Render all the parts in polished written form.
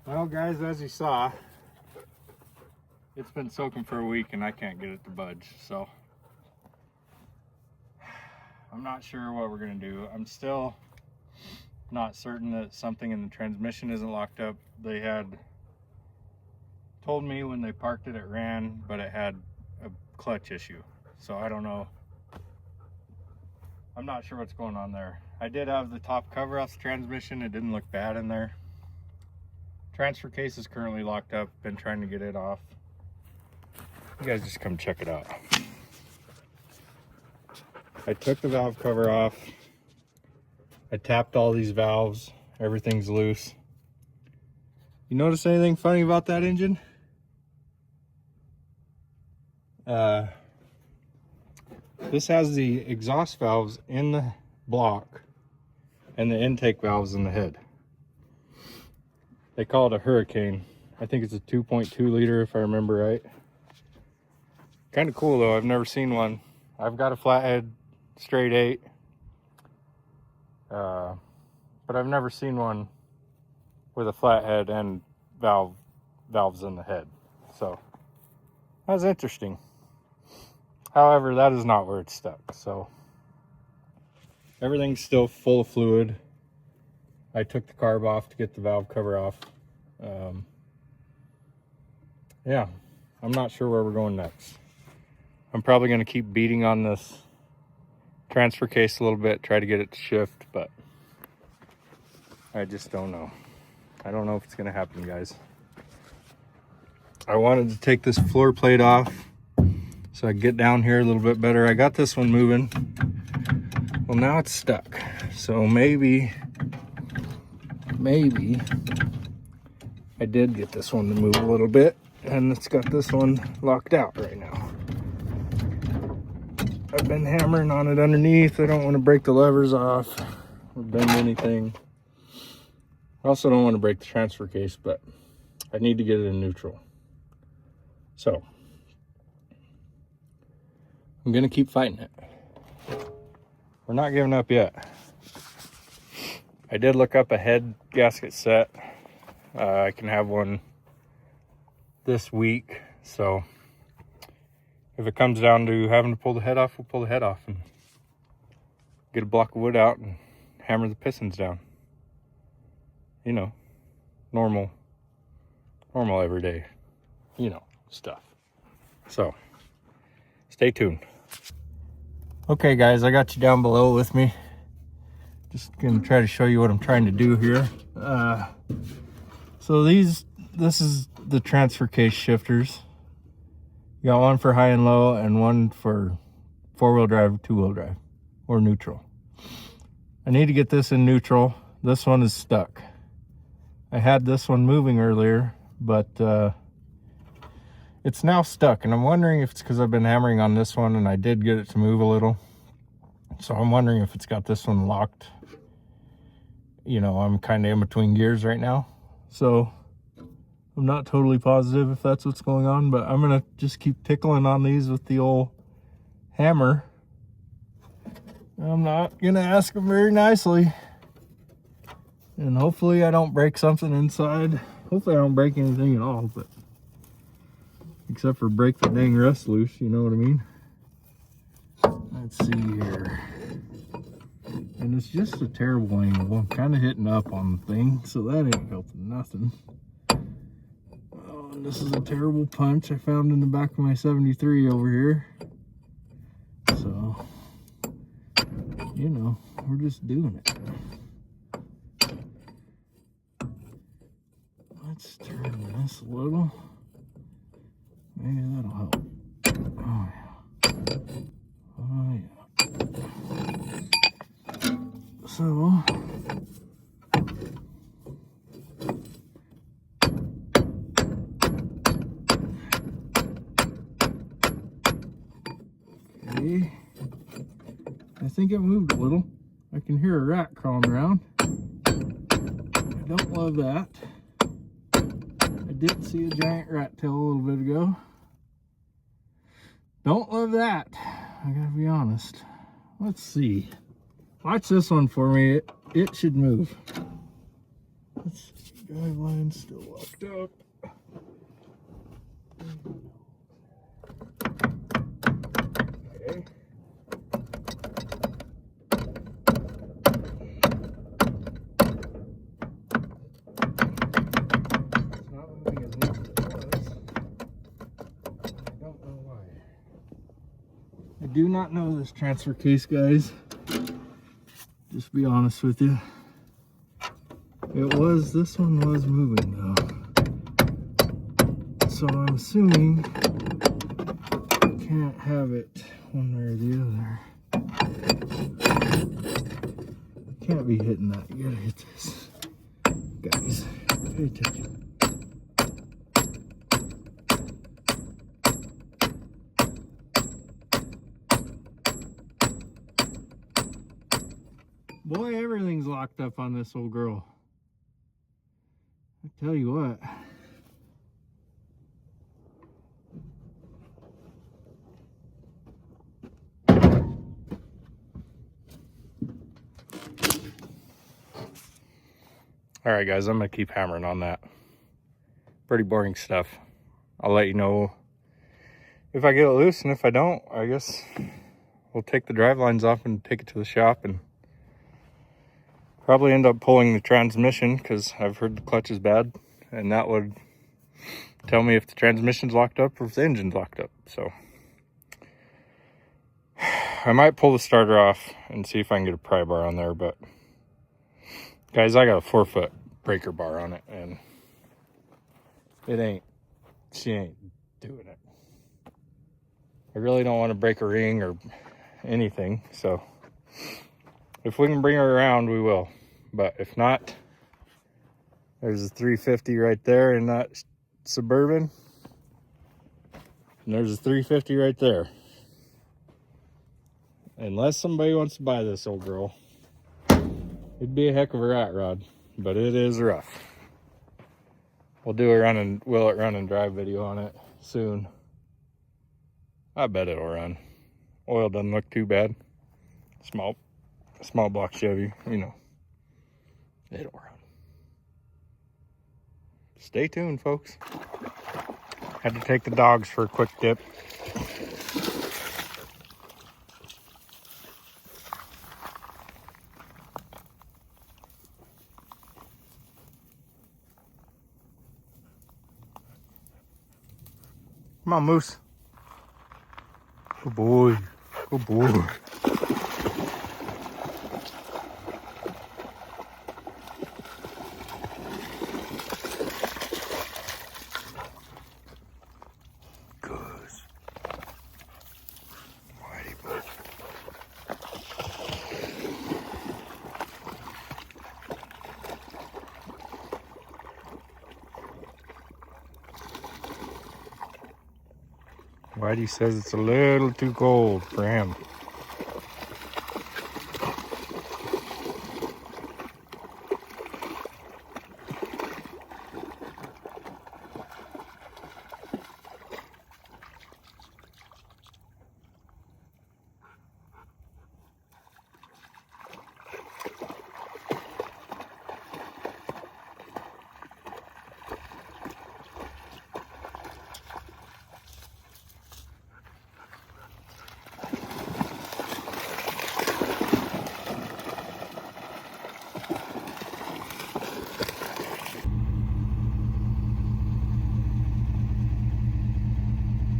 Well, guys, as you saw, it's been soaking for a week and I can't get it to budge. So I'm not sure what we're going to do. I'm still not certain that something in the transmission isn't locked up. They had told me when they parked it, it ran, but it had a clutch issue. So I don't know. I'm not sure what's going on there. I did have the top cover off the transmission. It didn't look bad in there. Transfer case is currently locked up. Been trying to get it off. You guys just come check it out. I took the valve cover off. I tapped all these valves. Everything's loose. You notice anything funny about that engine? This has the exhaust valves in the block and the intake valves in the head. They call it a Hurricane. I think it's a 2.2 liter if I remember right. Kind of cool though, I've never seen one. I've got a flathead straight 8. But I've never seen one with a flathead and valves in the head. So that's interesting. However, that is not where it's stuck. So everything's still full of fluid. I took the carb off to get the valve cover off. Yeah, I'm not sure where we're going next. I'm probably going to keep beating on this transfer case a little bit, try to get it to shift, but I just don't know. I don't know if it's going to happen, guys. I wanted to take this floor plate off so I can get down here a little bit better. I got this one moving. Well, now it's stuck. So maybe I did get this one to move a little bit, and it's got this one locked out right now. I've been hammering on it underneath. I don't want to break the levers off or bend anything. I also don't want to break the transfer case, but I need to get it in neutral. So I'm gonna keep fighting it. We're not giving up yet. I did look up a head gasket set. I can have one this week. So if it comes down to having to pull the head off, we'll pull the head off and get a block of wood out and hammer the pistons down. You know, normal everyday, stuff. So stay tuned. Okay guys, I got you down below with me. Just gonna try to show you what I'm trying to do here. So this is the transfer case shifters. You got one for high and low and one for 4-wheel drive, 2-wheel drive, or neutral. I need to get this in neutral. This one is stuck. I had this one moving earlier, but it's now stuck, and I'm wondering if it's because I've been hammering on this one and I did get it to move a little. So I'm wondering if it's got this one locked. I'm kind of in between gears right now. So I'm not totally positive if that's what's going on, but I'm going to just keep tickling on these with the old hammer. I'm not going to ask them very nicely. And hopefully I don't break something inside. Hopefully I don't break anything at all, but except for break the dang rust loose, you know what I mean? Let's see here. And it's just a terrible angle. I'm kind of hitting up on the thing, so that ain't helping nothing. Oh, and this is a terrible punch I found in the back of my 73 over here. So, we're just doing it. Let's turn this a little. Maybe that'll help. Oh yeah. Oh yeah. So okay. I think it moved a little. I can hear a rat crawling around. I don't love that. I did see a giant rat tail a little bit ago. Don't love that. I gotta be honest. Let's see. Watch this one for me. It should move. Let's Drive line still locked up. Okay. It's not moving as much as it was. I don't know why. I do not know this transfer case, guys. Just be honest with you. This one was moving though. So I'm assuming I can't have it one way or the other. I can't be hitting that. You gotta hit this. Guys, pay attention. Boy, everything's locked up on this old girl. I tell you what. All right, guys, I'm gonna keep hammering on that. Pretty boring stuff. I'll let you know if I get it loose, and if I don't, I guess we'll take the drive lines off and take it to the shop and probably end up pulling the transmission, because I've heard the clutch is bad, and that would tell me if the transmission's locked up or if the engine's locked up. So I might pull the starter off and see if I can get a pry bar on there, but guys, I got a 4-foot breaker bar on it, and she ain't doing it. I really don't want to break a ring or anything, so if we can bring her around, we will. But if not, there's a 350 right there in that Suburban, and there's a 350 right there. Unless somebody wants to buy this old girl, it'd be a heck of a rat rod, but it is rough. We'll do a will it run and drive video on it soon. I bet it'll run. Oil doesn't look too bad. Small block Chevy, you know, it'll run. Stay tuned, folks. Had to take the dogs for a quick dip. Come on, Moose. Good boy. Good boy. Whitey says it's a little too cold for him.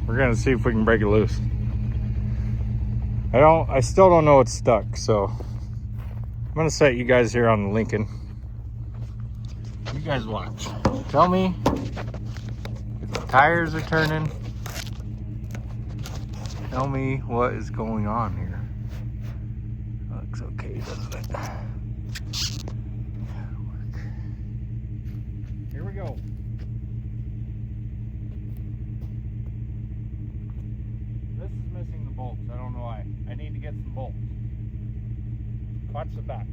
We're gonna see if we can break it loose. I still don't know it's stuck, so I'm gonna set you guys here on the Lincoln. You guys watch. Tell me if the tires are turning. Tell me what is going on here. Looks okay, doesn't it? That'll work. Here we go. This is missing the bolts. I don't know why. I need to get some bolts. Watch the back.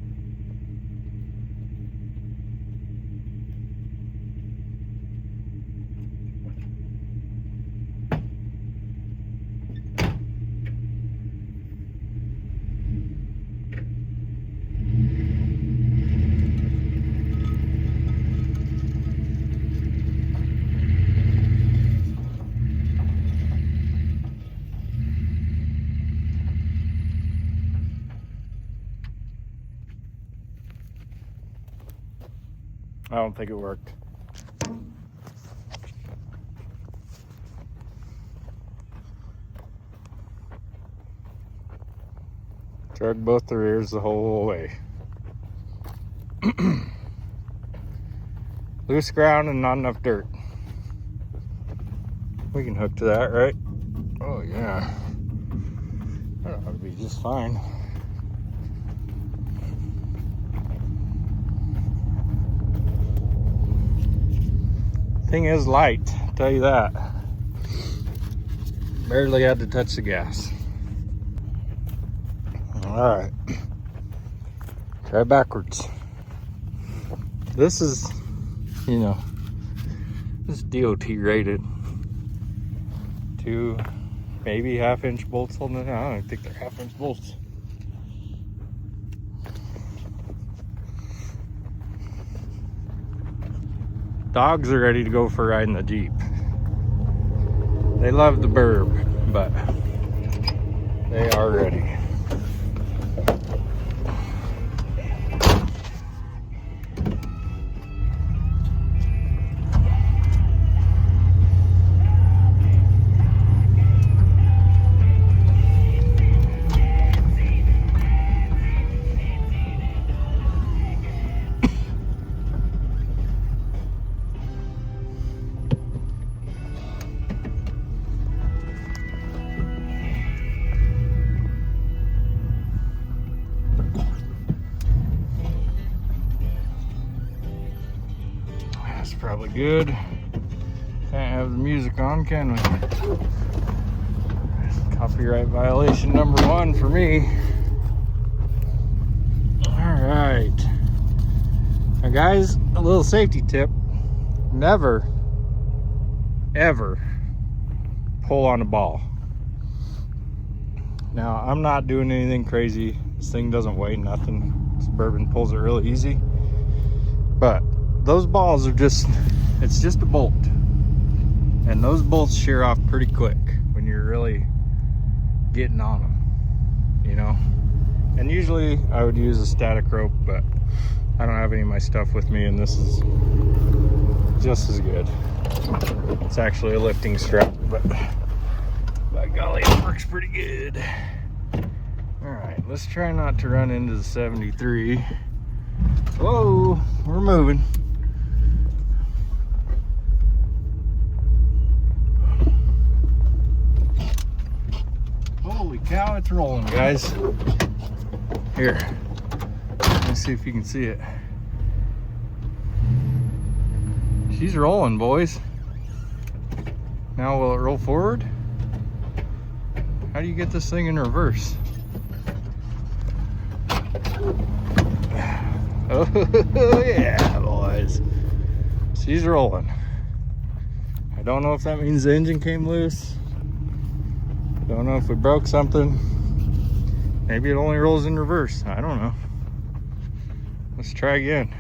I don't think it worked. Drug both the rears the whole way. Loose ground and not enough dirt. We can hook to that, right? Oh yeah. That ought to be just fine. Thing is light, I'll tell you that. Barely had to touch the gas. All right, try backwards. This is, you know, this is DOT rated. 2 maybe half-inch bolts holding it. I don't think they're half-inch bolts. Dogs are ready to go for a ride in the Jeep. They love the burb, but they are ready. Probably good. Can't have the music on, can we? Copyright violation number 1 for me. Alright. Now guys, a little safety tip. Never, ever pull on a ball. Now, I'm not doing anything crazy. This thing doesn't weigh nothing. Suburban pulls it really easy. But those balls are just, it's just a bolt. And those bolts shear off pretty quick when you're really getting on them, you know? And usually I would use a static rope, but I don't have any of my stuff with me, and this is just as good. It's actually a lifting strap, but by golly, it works pretty good. All right, let's try not to run into the 73. Whoa, we're moving. Holy cow, it's rolling, guys. Here, let's see if you can see it. She's rolling, boys. Now will it roll forward? How do you get this thing in reverse? Oh yeah, boys. She's rolling. I don't know if that means the engine came loose. Don't know if we broke something. Maybe it only rolls in reverse. I don't know. Let's try again.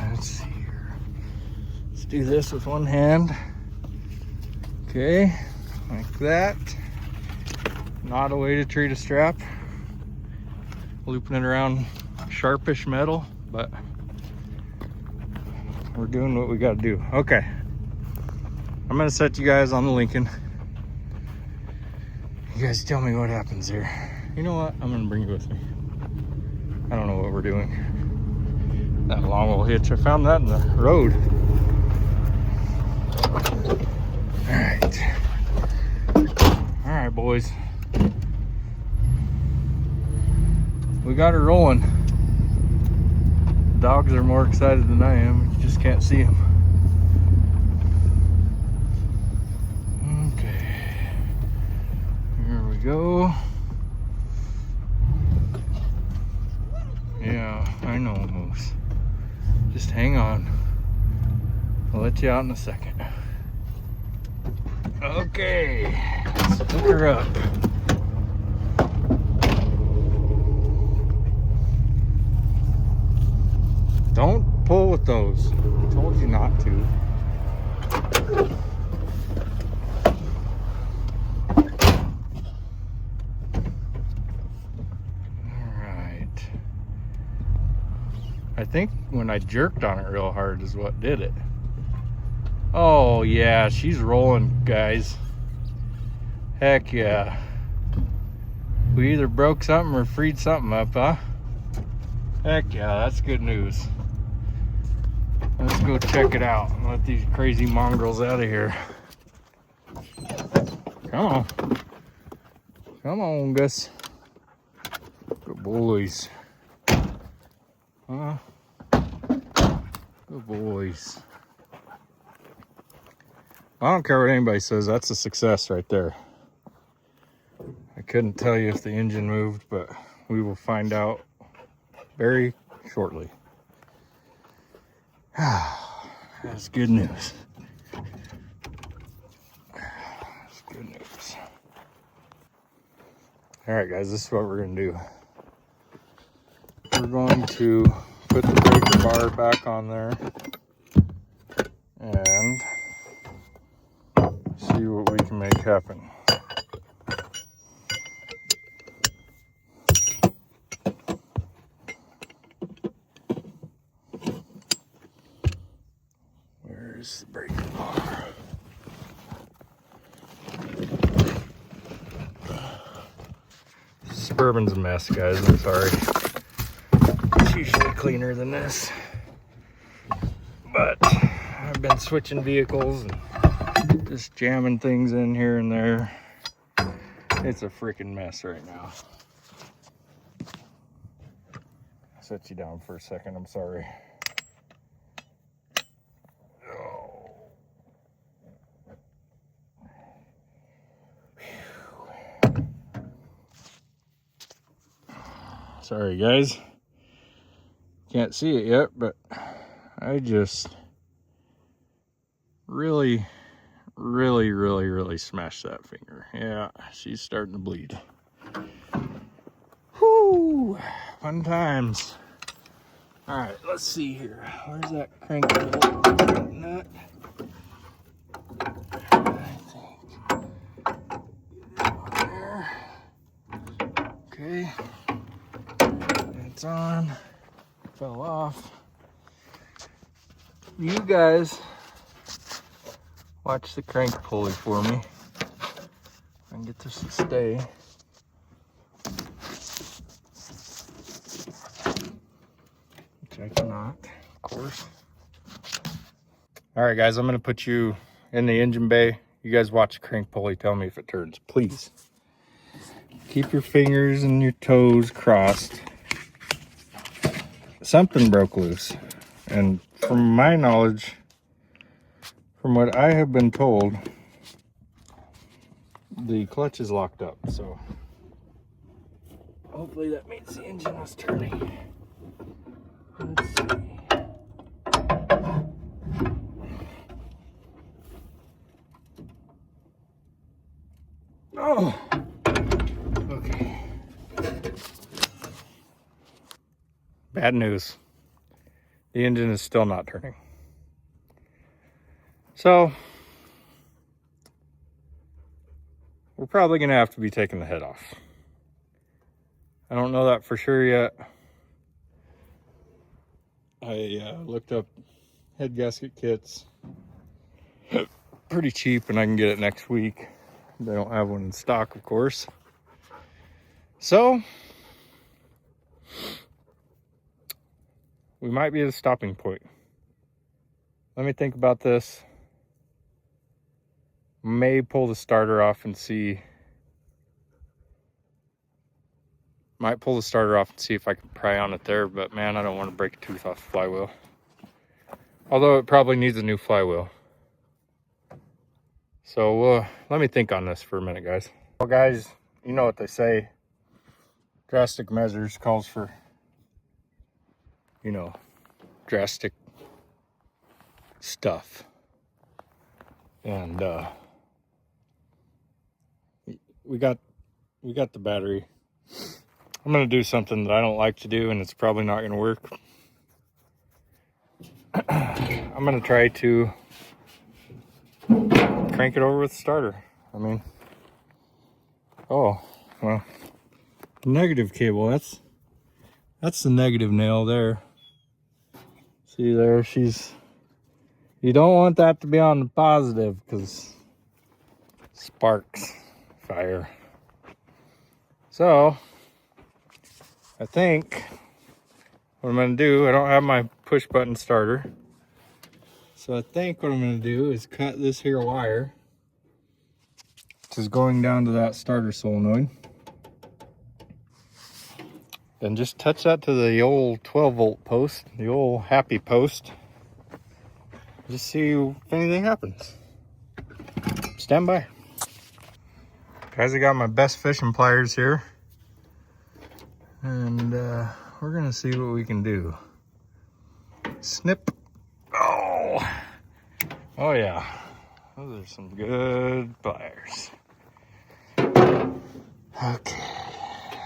Let's see here. Let's do this with one hand. Okay, like that. Not a way to treat a strap. Looping it around sharpish metal, but we're doing what we got to do. Okay, I'm gonna set you guys on the Lincoln. You guys tell me what happens here. You know what? I'm gonna bring you with me. I don't know what we're doing. That long old hitch, I found that in the road. All right, boys. We got her rolling. The dogs are more excited than I am. You just can't see them. Okay. Here we go. Yeah, I know, Moose. Just hang on. I'll let you out in a second. Okay, let's hook her up. Don't pull with those. I told you not to. All right. think when I jerked on it real hard is what did it. Oh yeah, she's rolling, guys. Heck yeah. We either broke something or freed something up, huh? Heck yeah, that's good news. Let's go check it out and let these crazy mongrels out of here. Come on. Come on, Gus. Good boys. Huh? Good boys. I don't care what anybody says, that's a success right there. I couldn't tell you if the engine moved, but we will find out very shortly. That's good news. That's good news. All right, guys, this is what we're gonna do. We're going to put the breaker bar back on there and see what we can make happen. Where's the breaker bar? Suburban's a mess, guys. I'm sorry. It's usually cleaner than this. But I've been switching vehicles and just jamming things in here and there. It's a freaking mess right now. I'll set you down for a second. I'm sorry. Oh. Sorry, guys. Can't see it yet, but I just really smashed that finger. Yeah, she's starting to bleed. Whoo! Fun times. All right, let's see here. Where's that crank nut? I think. There. Okay. It's on. Fell off. You guys watch the crank pulley for me. I can get this to stay. Which I cannot, of course. All right, guys, I'm gonna put you in the engine bay. You guys watch the crank pulley. Tell me if it turns, please. Keep your fingers and your toes crossed. Something broke loose. And from my knowledge, from what I have been told, the clutch is locked up, so hopefully that means the engine was turning. Let's see. Oh, okay. Bad news. The engine is still not turning. So, we're probably going to have to be taking the head off. I don't know that for sure yet. I looked up head gasket kits. Pretty cheap, and I can get it next week. They don't have one in stock, of course. So, we might be at a stopping point. Let me think about this. May pull the starter off and see. Might pull the starter off and see if I can pry on it there, but man, I don't want to break a tooth off the flywheel. Although it probably needs a new flywheel. So let me think on this for a minute, guys. Well, guys, you know what they say. Drastic measures calls for, you know, drastic stuff. And we got the battery. I'm gonna do something that I don't like to do, and it's probably not gonna work. I'm gonna try to crank it over with the starter. I mean, oh well, negative cable. That's the negative nail there. See there, you don't want that to be on the positive because sparks fire. So I think what I'm gonna do, I don't have my push button starter. So I think what I'm gonna do is cut this here wire, which is going down to that starter solenoid. And just touch that to the old 12 volt post, the old happy post. Just see if anything happens. Stand by. Guys, I got my best fishing pliers here. And we're gonna see what we can do. Snip. Oh yeah, those are some good pliers. Okay,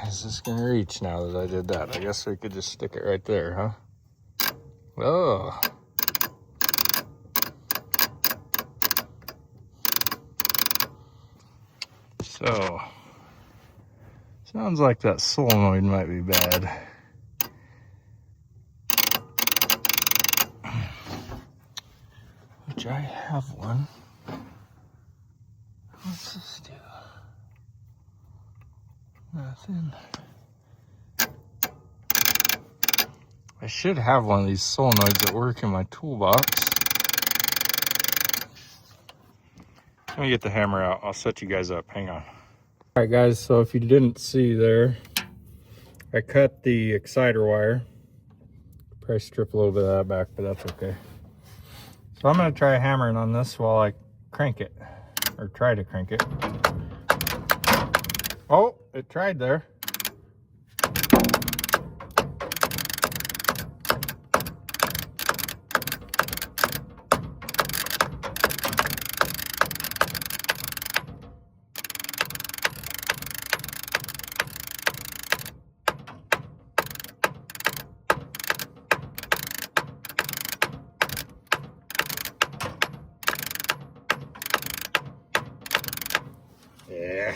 is this gonna reach now that I did that? I guess we could just stick it right there, huh? Oh. So, sounds like that solenoid might be bad. Which I have one. What's this do? Nothing. I should have one of these solenoids that work in my toolbox. Let me get the hammer out. I'll set you guys up. Hang on. All right, guys. So if you didn't see there, I cut the exciter wire. Probably strip a little bit of that back, but that's okay. So I'm going to try hammering on this while I crank it, or try to crank it. Oh, it tried there. Yeah.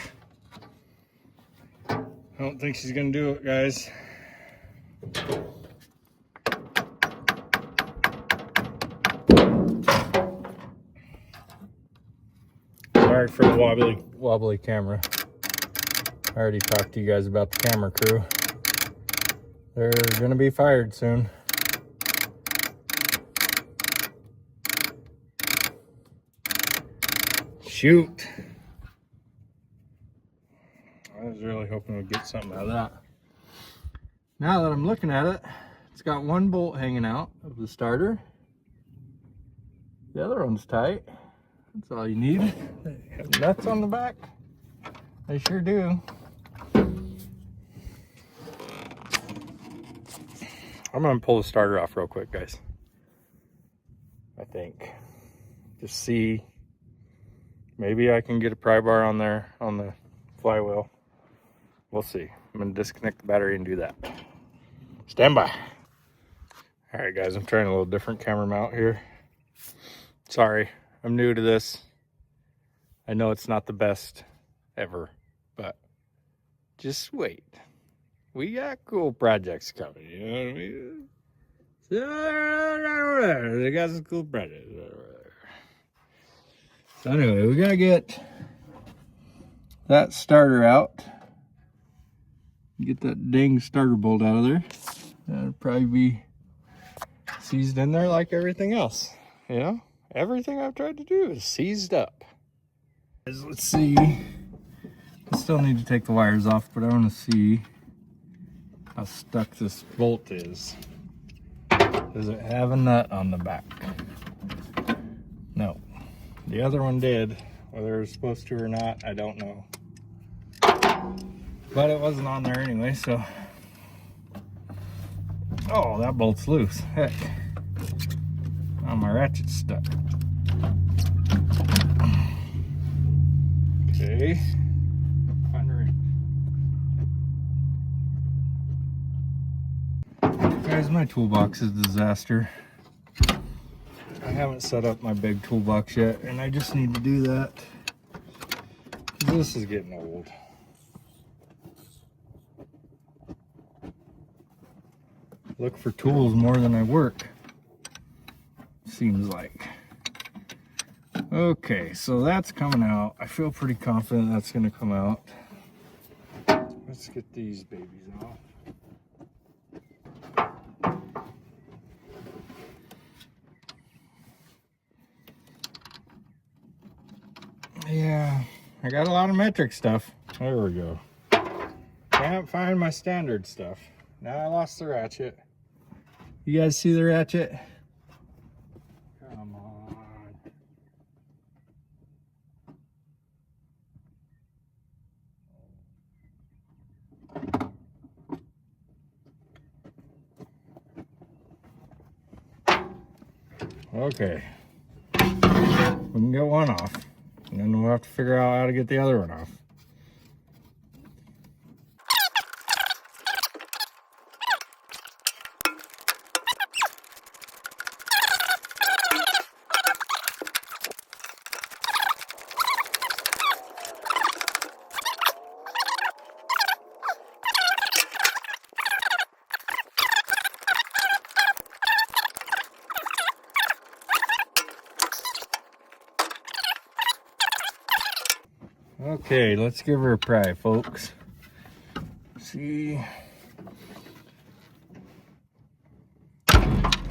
I don't think she's gonna do it, guys. Sorry for the wobbly camera. I already talked to you guys about the camera crew. They're gonna be fired soon. Shoot. I was really hoping we'd get something out of that. Now that I'm looking at it, it's got one bolt hanging out of the starter. The other one's tight. That's all you need. They have nuts on the back. They sure do. I'm gonna pull the starter off real quick, guys. I think. Just see. Maybe I can get a pry bar on there on the flywheel. We'll see. I'm gonna disconnect the battery and do that. Stand by. All right, guys, I'm trying a little different camera mount here. Sorry, I'm new to this. I know it's not the best ever, but just wait. We got cool projects coming, you know what I mean? They got some cool projects. So anyway, we gotta get that starter out. Get that dang starter bolt out of there. That'll probably be seized in there like everything else. You know, everything I've tried to do is seized up. Let's see. I still need to take the wires off, but I want to see how stuck this bolt is. Does it have a nut on the back? No. The other one did. Whether it was supposed to or not, I don't know. But it wasn't on there anyway, so. Oh, that bolt's loose. Heck. Oh, my ratchet's stuck. Okay. Guys, my toolbox is a disaster. I haven't set up my big toolbox yet, and I just need to do that. This is getting old. Look for tools more than I work. seems like. Okay, so that's coming out. I feel pretty confident that's gonna come out. Let's get these babies off. Yeah, I got a lot of metric stuff. There we go. Can't find my standard stuff. Now I lost the ratchet. You guys see the ratchet? Come on. Okay. We can get one off. And then we'll have to figure out how to get the other one off. Okay, let's give her a pry, folks. See.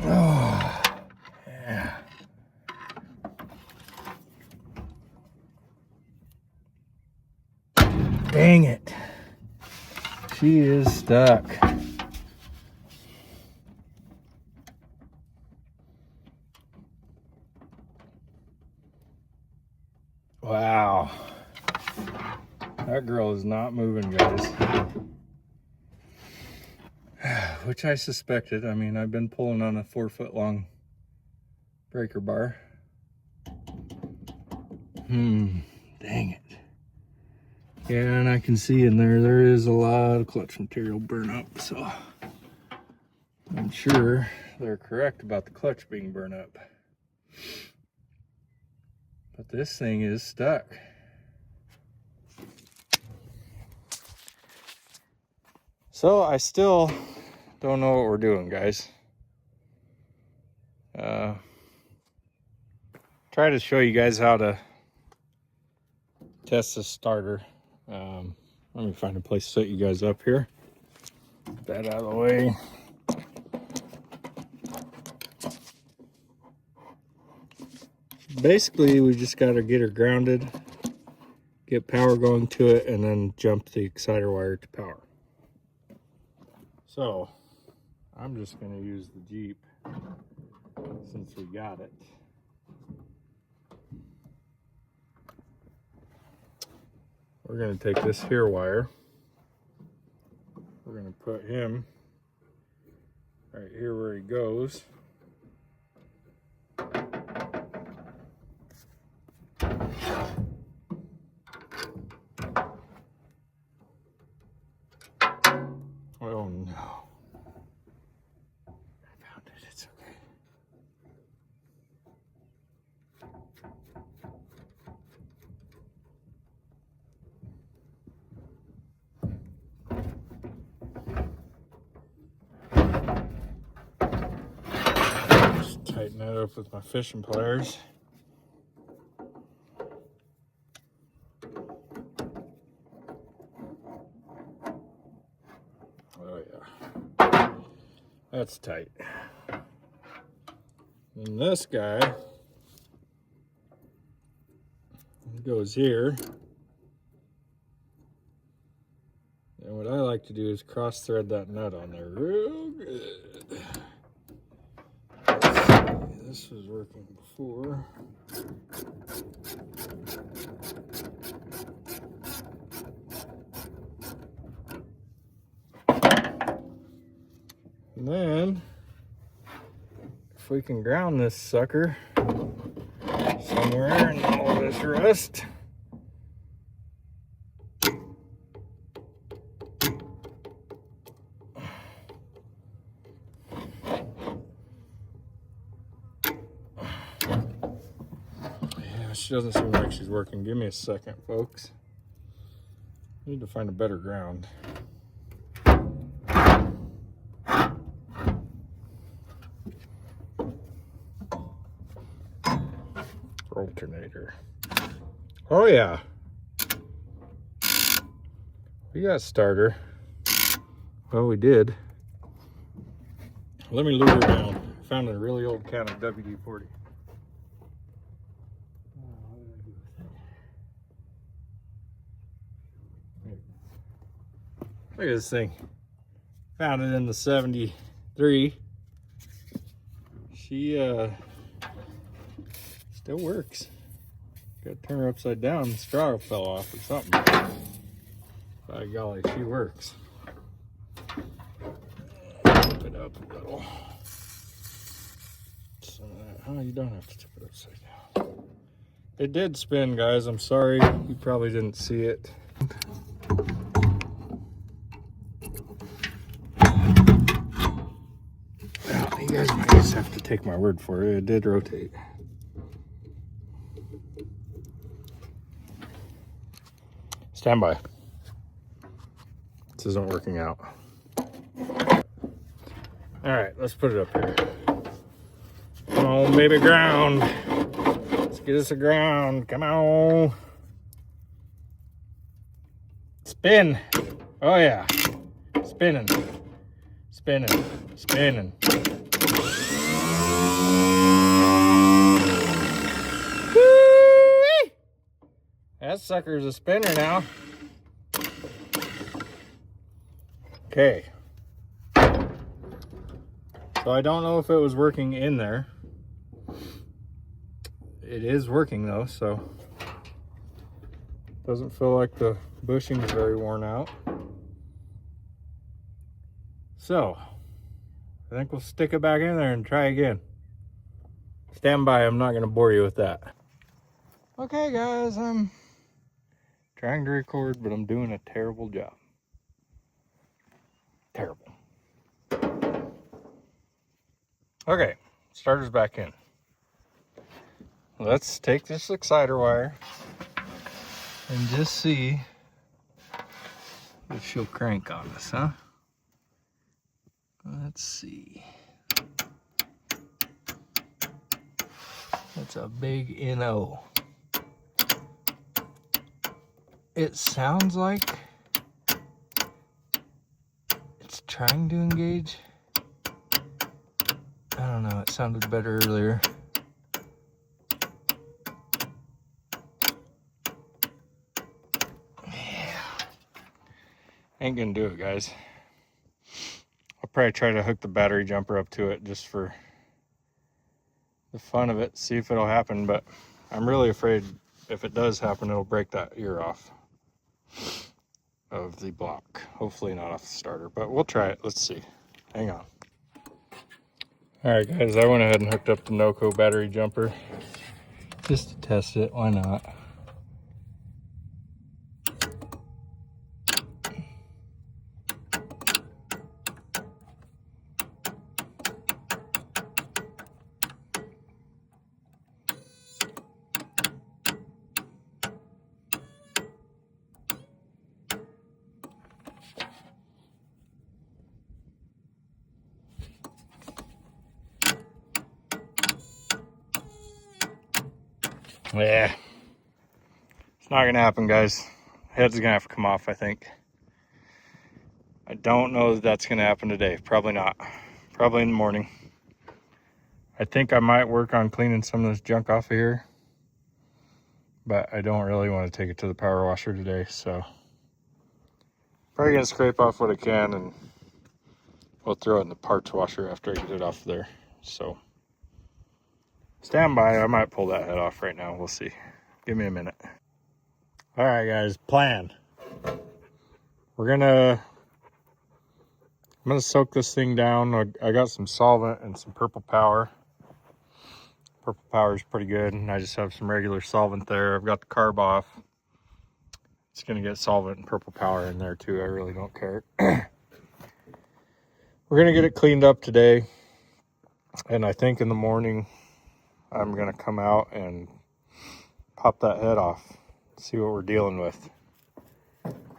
Oh, yeah. Dang it. She is stuck. Wow. That girl is not moving, guys. Which I suspected. I mean, I've been pulling on a 4-foot long breaker bar. Dang it. Yeah, and I can see in there is a lot of clutch material burn up, so I'm sure they're correct about the clutch being burned up. But this thing is stuck. So I still don't know what we're doing, guys. Try to show you guys how to test this starter. Let me find a place to set you guys up here. Get that out of the way. Basically, we just got to get her grounded, get power going to it, and then jump the exciter wire to power. So, I'm just going to use the Jeep since we got it. We're going to take this here wire. We're going to put him right here where he goes. Oh no. I found it, it's okay. Just tighten that up with my fishing pliers. Oh yeah, that's tight. And this guy goes here. And what I like to do is cross thread that nut on there real good. This was working before. And then, if we can ground this sucker somewhere in all this rust, yeah, she doesn't seem like she's working. Give me a second, folks. I need to find a better ground. starter. Oh yeah. We got starter. Well, we did. Let me lure her down. Found a really old can of WD-40. Look at this thing. Found it in the 73. She still works. Got to turn her upside down. The straw fell off or something. By golly, she works. Tip it up a little. Some of that. Oh, you don't have to tip it upside down. It did spin, guys. I'm sorry. You probably didn't see it. Well, you guys might just have to take my word for it. It did rotate. Stand by. This isn't working out. All right, let's put it up here. Come on, baby, ground. Let's get us a ground. Come on. Spin. Oh, yeah. Spinning. Spinning. Spinning. Woo-wee! That sucker's a spinner now. Okay. So I don't know if it was working in there. It is working though, so doesn't feel like the bushing is very worn out. So I think we'll stick it back in there and try again. Stand by, I'm not gonna bore you with that. Okay guys, I'm trying to record, but I'm doing a terrible job. Terrible. Okay, starter's back in. Let's take this exciter wire and just see if she'll crank on us, huh? Let's see. That's a big NO. It sounds like it's trying to engage. I don't know, it sounded better earlier. Yeah. Ain't gonna do it, guys. I'll probably try to hook the battery jumper up to it just for the fun of it, see if it'll happen, but I'm really afraid if it does happen, it'll break that ear off of the block. Hopefully not off the starter, but we'll try it. Let's see. Hang on. All right, guys, I went ahead and hooked up the NOCO battery jumper just to test it. Why not? Yeah, it's not gonna happen, guys. Head's gonna have to come off, I think. I don't know that that's gonna happen today. Probably not. Probably in the morning. I think I might work on cleaning some of this junk off of here, but I don't really want to take it to the power washer today, so probably gonna scrape off what I can and we'll throw it in the parts washer after I get it off there. So stand by, I might pull that head off right now. We'll see. Give me a minute. All right, guys, plan. I'm gonna soak this thing down. I got some solvent and some purple power. Purple power is pretty good, and I just have some regular solvent there. I've got the carb off. It's gonna get solvent and purple power in there too. I really don't care. We're gonna get it cleaned up today, and I think in the morning I'm gonna come out and pop that head off, see what we're dealing with.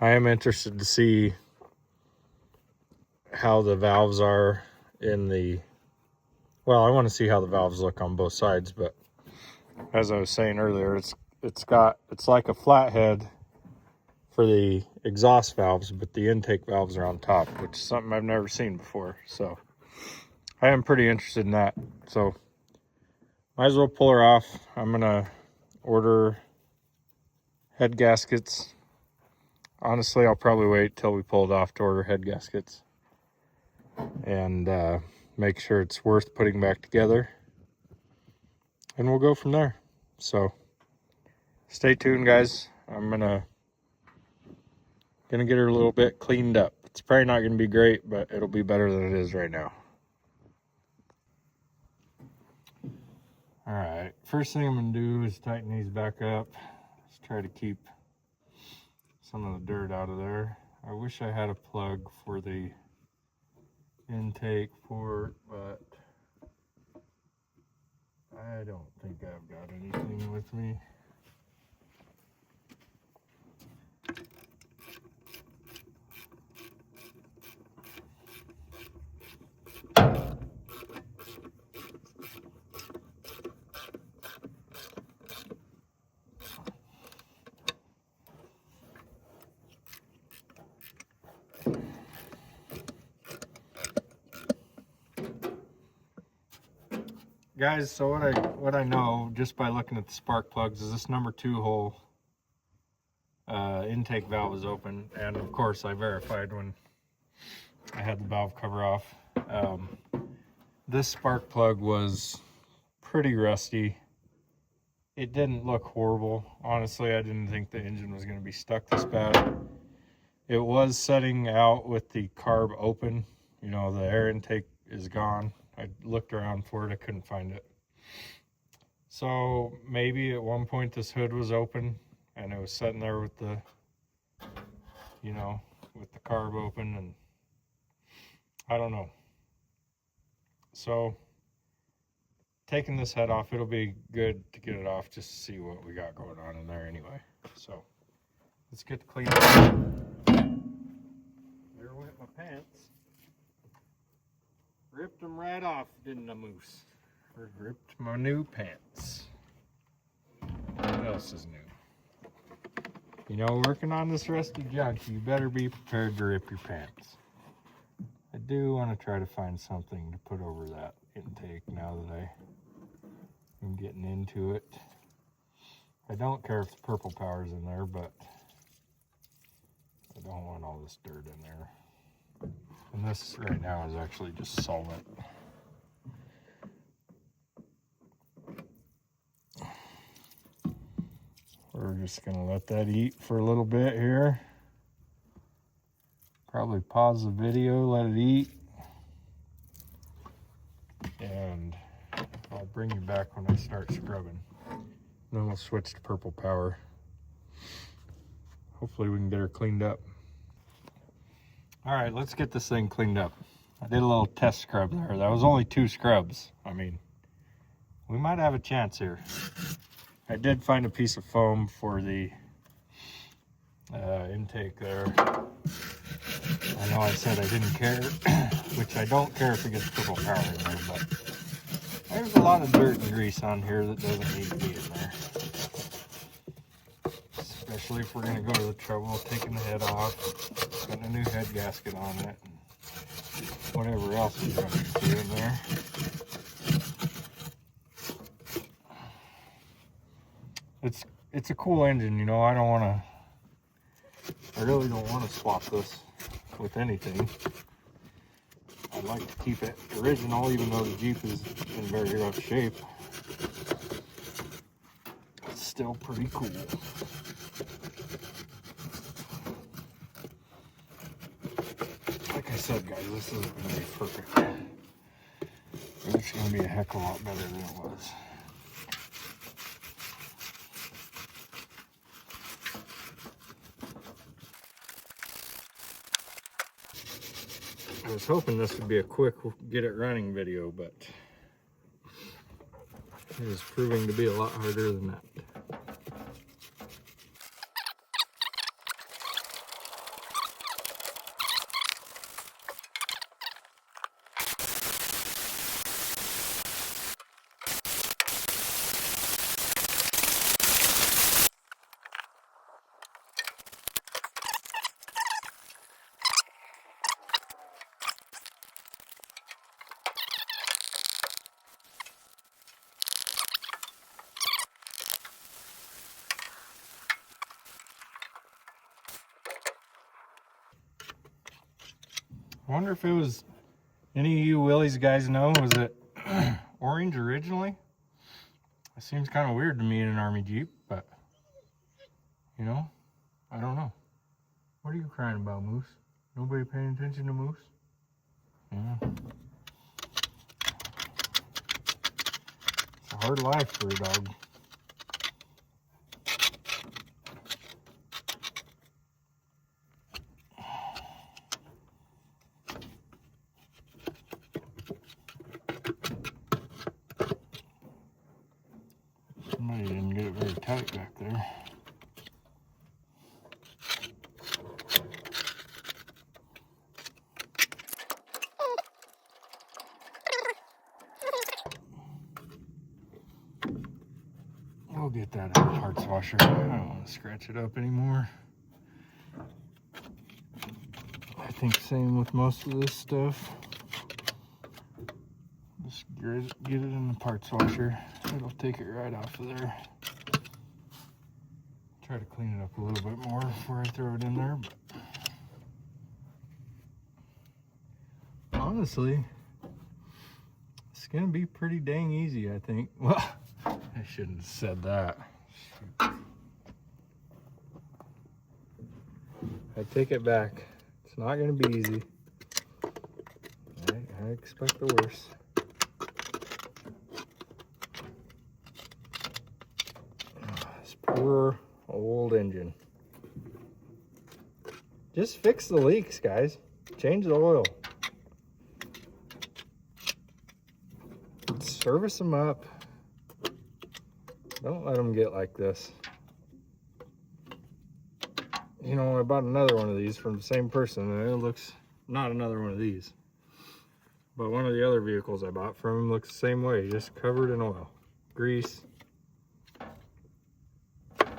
I am interested to see how the valves are in the, well, I want to see how the valves look on both sides, but as I was saying earlier, it's like a flathead for the exhaust valves, but the intake valves are on top, which is something I've never seen before. So I am pretty interested in that. So might as well pull her off. I'm gonna order head gaskets. Honestly, I'll probably wait till we pull it off to order head gaskets and make sure it's worth putting back together, and we'll go from there. So stay tuned, guys. I'm gonna get her a little bit cleaned up. It's probably not gonna be great, but it'll be better than it is right now. All right, first thing I'm gonna do is tighten these back up. Let's try to keep some of the dirt out of there. I wish I had a plug for the intake port, but I don't think I've got anything with me. Guys, so what I know just by looking at the spark plugs is this number 2 hole intake valve is open, and of course I verified when I had the valve cover off. This spark plug was pretty rusty. It didn't look horrible. Honestly, I didn't think the engine was going to be stuck this bad. It was setting out with the carb open. You know, the air intake is gone. I looked around for it, I couldn't find it. So maybe at one point this hood was open and it was sitting there with the, you know, with the carb open, and I don't know. So taking this head off, it'll be good to get it off just to see what we got going on in there anyway. So let's get the clean up. There went my pants. Ripped them right off, didn't I, Moose? Or ripped my new pants. What else is new? You know, working on this rusty junk, you better be prepared to rip your pants. I do want to try to find something to put over that intake now that I'm getting into it. I don't care if the purple power's in there, but I don't want all this dirt in there. And this right now is actually just solvent. We're just gonna let that eat for a little bit here. Probably pause the video, let it eat. And I'll bring you back when I start scrubbing. Then we'll switch to purple power. Hopefully we can get her cleaned up. All right, let's get this thing cleaned up. I did a little test scrub there. That was only 2 scrubs. I mean, we might have a chance here. I did find a piece of foam for the intake there. I know I said I didn't care, which I don't care if it gets purple power in there, but there's a lot of dirt and grease on here that doesn't need to be in there. Especially if we're going to go to the trouble of taking the head off, putting a new head gasket on it, and whatever else we're going to do in there. It's a cool engine, you know. I really don't want to swap this with anything. I'd like to keep it original, even though the Jeep is in very rough shape. It's still pretty cool. Like I said, guys, this isn't going to be perfect. It's going to be a heck of a lot better than it was. I was hoping this would be a quick get it running video, but it is proving to be a lot harder than that. I wonder if it was, any of you Willys guys know, was it orange originally? It seems kind of weird to me in an Army Jeep, but, you know, I don't know. What are you crying about, Moose? Nobody paying attention to Moose? Yeah. It's a hard life for a dog. Somebody didn't get it very tight back there. We'll get that out of the parts washer. I don't want to scratch it up anymore. I think same with most of this stuff. Just get it in the parts washer. It'll take it right off of there. Try to clean it up a little bit more before I throw it in there, but honestly, it's gonna be pretty dang easy, I think. Well, I shouldn't have said that. Shoot. I take it back. It's not gonna be easy. I expect the worst. This poor old engine. Just fix the leaks, guys. Change the oil. Service them up. Don't let them get like this. You know, I bought another one of these from the same person, and it looks not another one of these. But one of the other vehicles I bought from him looks the same way, just covered in oil, grease.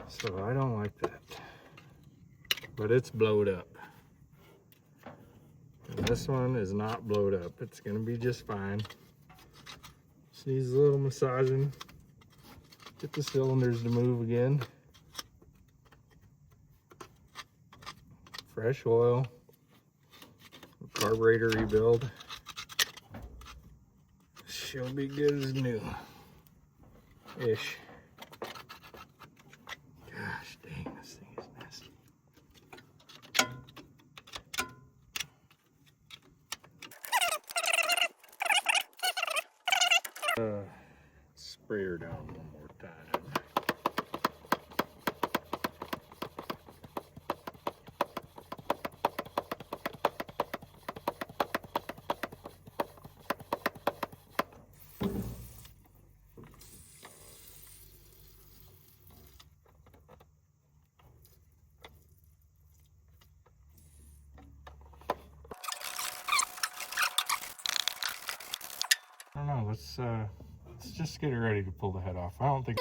So I don't like that. But it's blowed up. And this one is not blowed up. It's gonna be just fine. Just needs a little massaging. Get the cylinders to move again. Fresh oil. Carburetor rebuild. She'll be good as new. Ish. Gosh dang, this thing is nasty. Spray her down one more time. I don't know, let's just get it ready to pull the head off. I don't think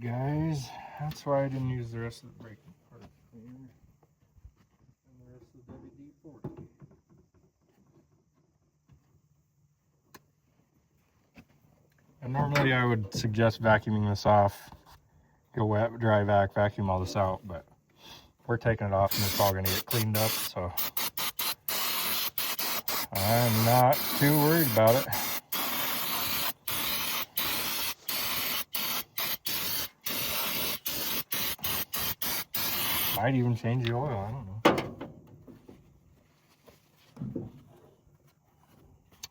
guys, that's why I didn't use the rest of the braking parts here and the rest of the WD-40. And normally I would suggest vacuuming this off, go wet, dry vac, vacuum all this out, but we're taking it off and it's all going to get cleaned up, so I'm not too worried about it. Might even change the oil, I don't know.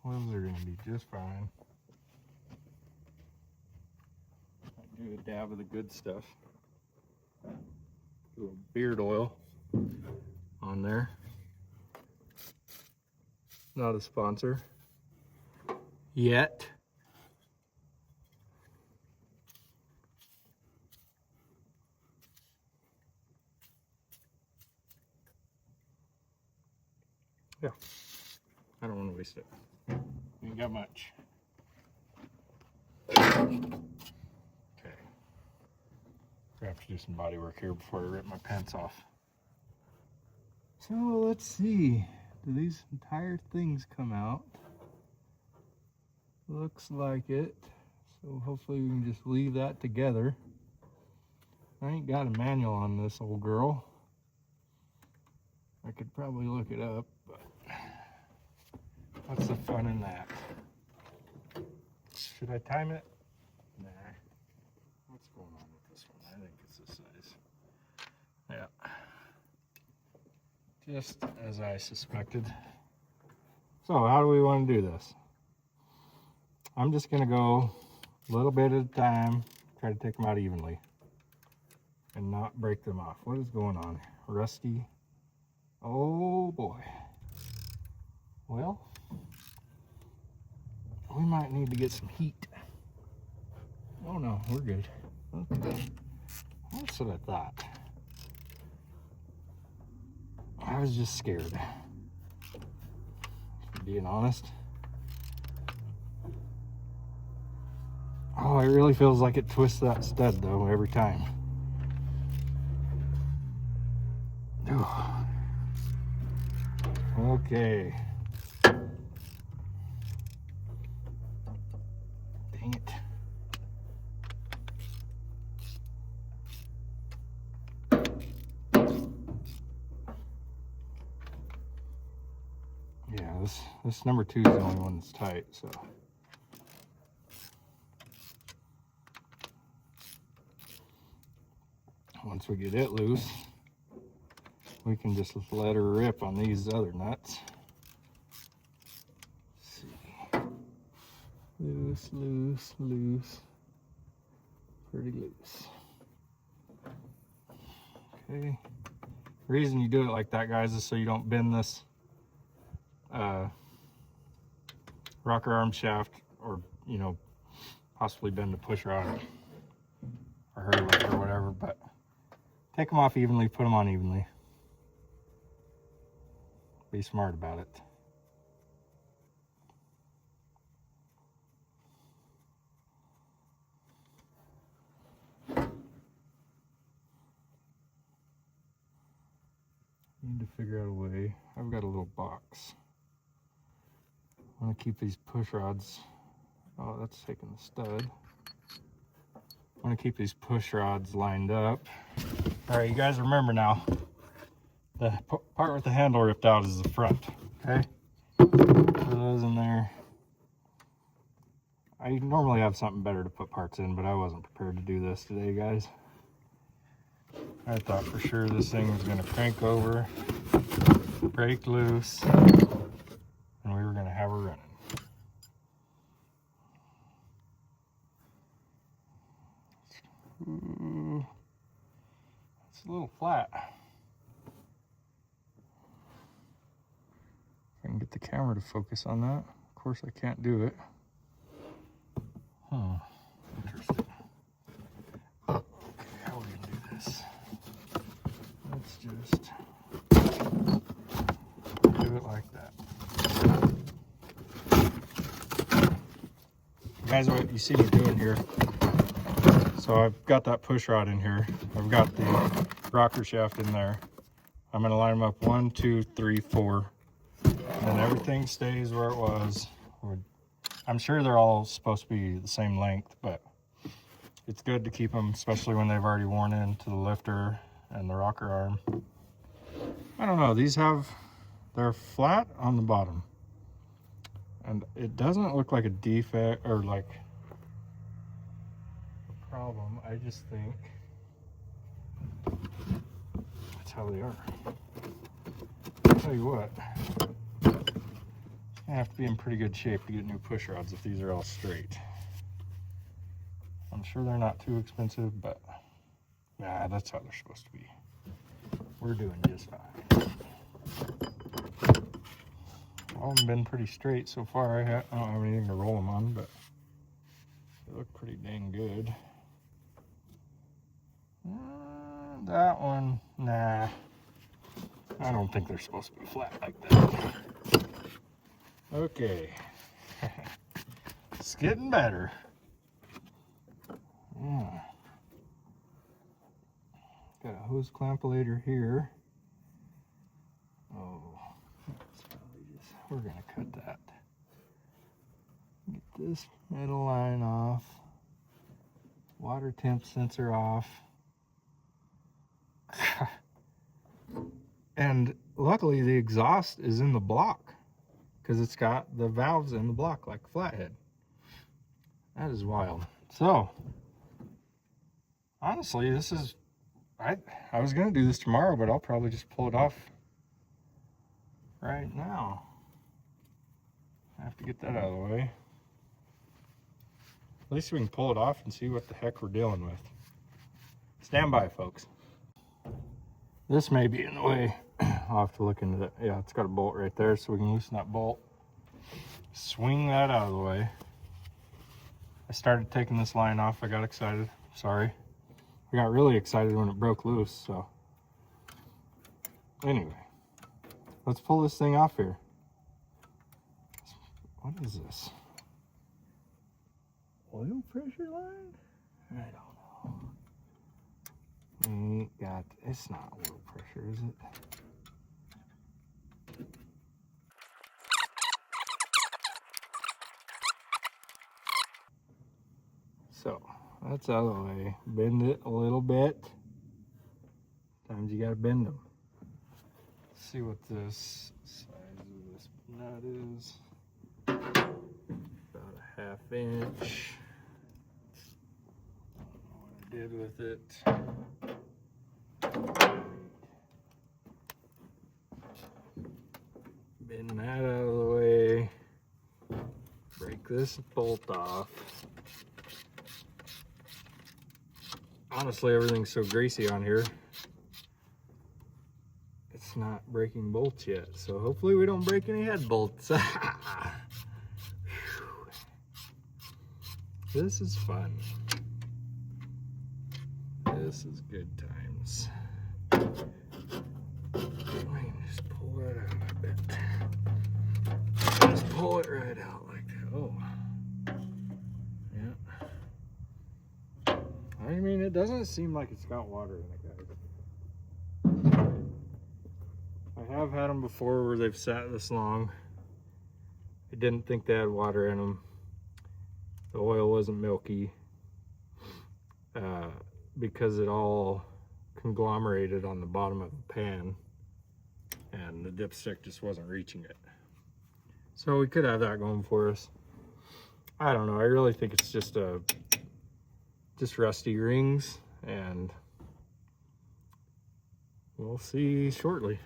Oils are going to be just fine. Might do a dab of the good stuff. A little beard oil on there. Not a sponsor yet. I don't want to waste it. Ain't got much. Okay. I have to do some body work here before I rip my pants off. So let's see. Do these entire things come out? Looks like it. So hopefully we can just leave that together. I ain't got a manual on this old girl. I could probably look it up, but what's the fun in that? Should I time it? Nah. What's going on with this one? I think it's this size. Yeah. Just as I suspected. So how do we want to do this? I'm just going to go a little bit at a time, try to take them out evenly and not break them off. What is going on? Rusty. Oh boy. Well, we might need to get some heat. Oh no, we're good. Okay. That's what I thought. I was just scared. Being honest. Oh, it really feels like it twists that stud though every time. Oh. Okay. Dang it. Yeah, this number 2 is the only one that's tight, so. Once we get it loose, we can just let her rip on these other nuts. Let's see. Loose, loose, loose. Pretty loose. Okay. The reason you do it like that, guys, is so you don't bend this rocker arm shaft, or, you know, possibly bend the push rod or hurdle or whatever, but take them off evenly, put them on evenly. Be smart about it. Need to figure out a way. I've got a little box. I want to keep these push rods. Oh, that's taking the stud. I want to keep these push rods lined up. All right, you guys remember now, the part with the handle ripped out is the front, okay? Put those in there. I normally have something better to put parts in, but I wasn't prepared to do this today, guys. I thought for sure this thing was going to crank over, break loose, and we were going to have her running. Ooh, it's a little flat. If I can get the camera to focus on that. Of course I can't do it. Huh, interesting. Okay, how are we gonna do this? Let's just do it like that. Guys, what you see me doing here, so I've got that push rod in here. I've got the rocker shaft in there. I'm gonna line them up 1, 2, 3, 4. And everything stays where it was. I'm sure they're all supposed to be the same length, but it's good to keep them, especially when they've already worn into the lifter and the rocker arm. I don't know, they're flat on the bottom. And it doesn't look like a defect or like a problem. I just think that's how they are. I'll tell you what, I have to be in pretty good shape to get new push rods if these are all straight. I'm sure they're not too expensive, but nah, that's how they're supposed to be. We're doing just fine. All of them been pretty straight so far. I don't have anything to roll them on, but they look pretty dang good. That one, nah. I don't think they're supposed to be flat like that. Okay. It's getting better. Yeah. Got a hose clampulator here. Oh, that's probably just, we're gonna cut that. Get this middle line off. Water temp sensor off. And luckily the exhaust is in the block because it's got the valves in the block like a flathead. That is wild. So honestly, this is, I was gonna do this tomorrow, but I'll probably just pull it off right now. I have to get that out of the way. At least we can pull it off and see what the heck we're dealing with. Stand by, folks. This may be in the way. I'll have to look into that. Yeah, it's got a bolt right there, so we can loosen that bolt. Swing that out of the way. I started taking this line off. I got excited. Sorry. I got really excited when it broke loose, so. Anyway, let's pull this thing off here. What is this? Oil pressure line? I don't know. Ain't got, it's not oil pressure, is it? So, that's out of the way. Bend it a little bit. Sometimes you gotta bend them. Let's see what this size of this nut is. About a 1/2 inch. I don't know what I did with it. Bend that out of the way. Break this bolt off. Honestly, everything's so greasy on here. It's not breaking bolts yet, so hopefully we don't break any head bolts. This is fun. This is good times. I can just pull that out a bit. Just pull it right out like that. Oh. Yeah. I mean, it doesn't seem like it's got water in it, guys. I have had them before where they've sat this long. I didn't think they had water in them. The oil wasn't milky because it all conglomerated on the bottom of the pan and the dipstick just wasn't reaching it. So we could have that going for us. I don't know. I really think it's just rusty rings, and we'll see shortly.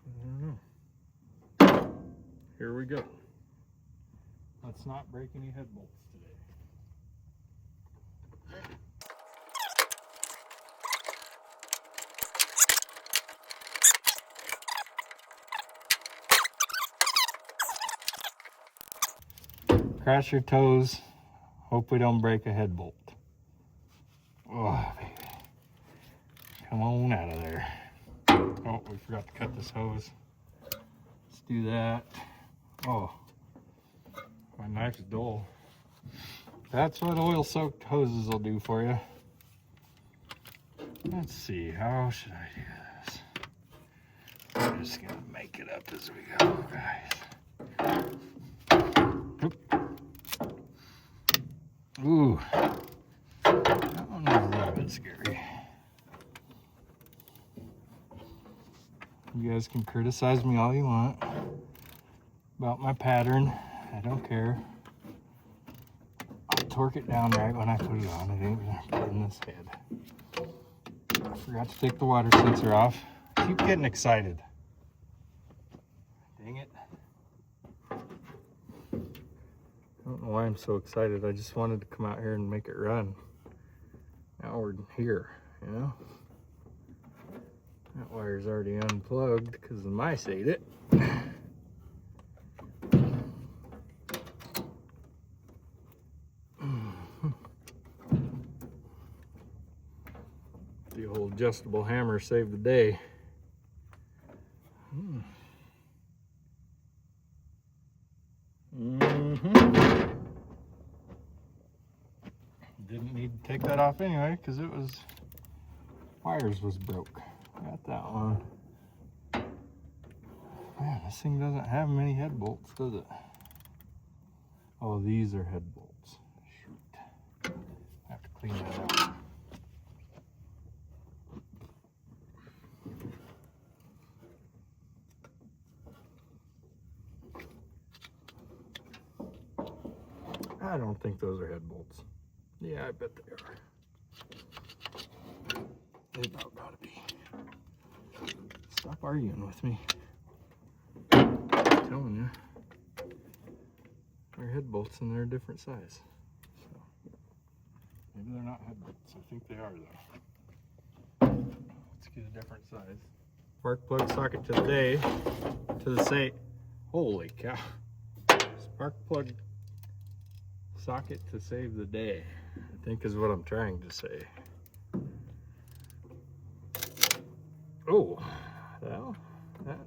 I don't know. Here we go. Let's not break any head bolts today. Cross your toes. Hope we don't break a head bolt. Oh, baby. Come on out of there. Oh, we forgot to cut this hose. Let's do that. Oh, my knife's dull. That's what oil-soaked hoses will do for you. Let's see, how should I do this? I'm just gonna make it up as we go, guys. Oop. Ooh, that one was a little bit scary. You guys can criticize me all you want about my pattern. I don't care. I'll torque it down right when I put it on. It ain't gonna put in this head. I forgot to take the water sensor off. I keep getting excited. Dang it. I don't know why I'm so excited. I just wanted to come out here and make it run. Now we're here, you know? That wire's already unplugged because the mice ate it. The old adjustable hammer saved the day. Didn't need to take that off anyway because it was, wires was broke. Got that one. Man, this thing doesn't have many head bolts, does it? Oh, these are head bolts. Shoot. I have to clean that out. I don't think those are head bolts. Yeah, I bet they are. They about gotta be. Stop arguing with me. I'm telling you. They're head bolts and they're a different size. So maybe they're not head bolts. I think they are though. Let's get a different size. Spark plug socket to the day. To the say. Holy cow. Spark plug socket to save the day, I think is what I'm trying to say. Oh, well, that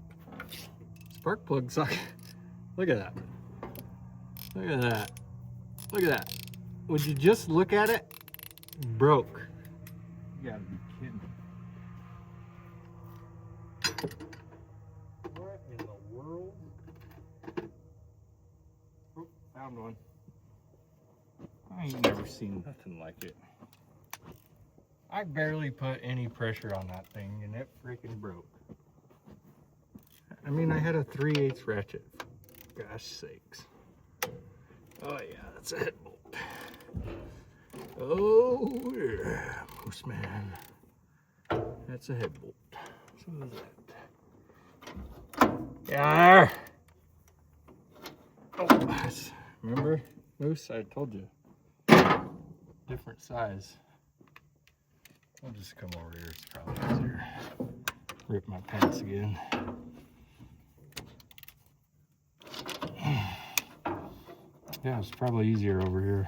spark plug socket. Look at that. Look at that. Look at that. Would you just look at it? Broke. You gotta be kidding. What in the world? Oh, found one. I ain't never seen nothing like it. I barely put any pressure on that thing and it freaking broke. I mean, I had a 3/8 ratchet. Gosh sakes. Oh yeah, that's a head bolt. Oh yeah, Moose Man. That's a head bolt. So is that. Yeah. Oh, remember, Moose? I told you. Different size. I'll just come over here, it's probably easier. Rip my pants again. Yeah, it's probably easier over here.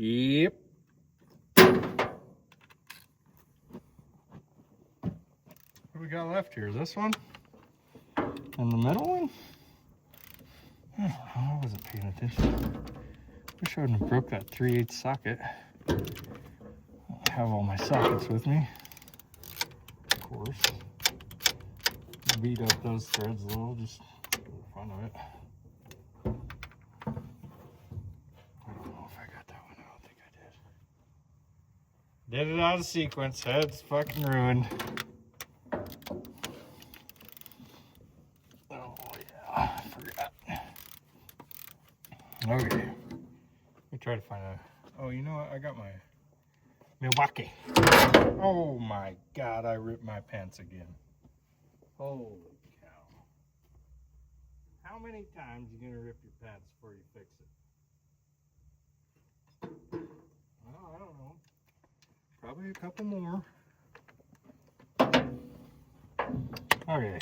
Yep. What do we got left here? This one? And the middle one? I wasn't paying attention. Wish I wouldn't have broke that 3/8 socket. I don't have all my sockets with me. Of course. Beat up those threads a little, just for the fun of it. Did it out of sequence. Head's fucking ruined. Oh yeah, I forgot. Okay. Let me try to find a. Oh, you know what? I got my Milwaukee. Oh my god, I ripped my pants again. Holy cow. How many times are you gonna rip your pants before you fix it? Well, I don't know. Probably a couple more. Okay.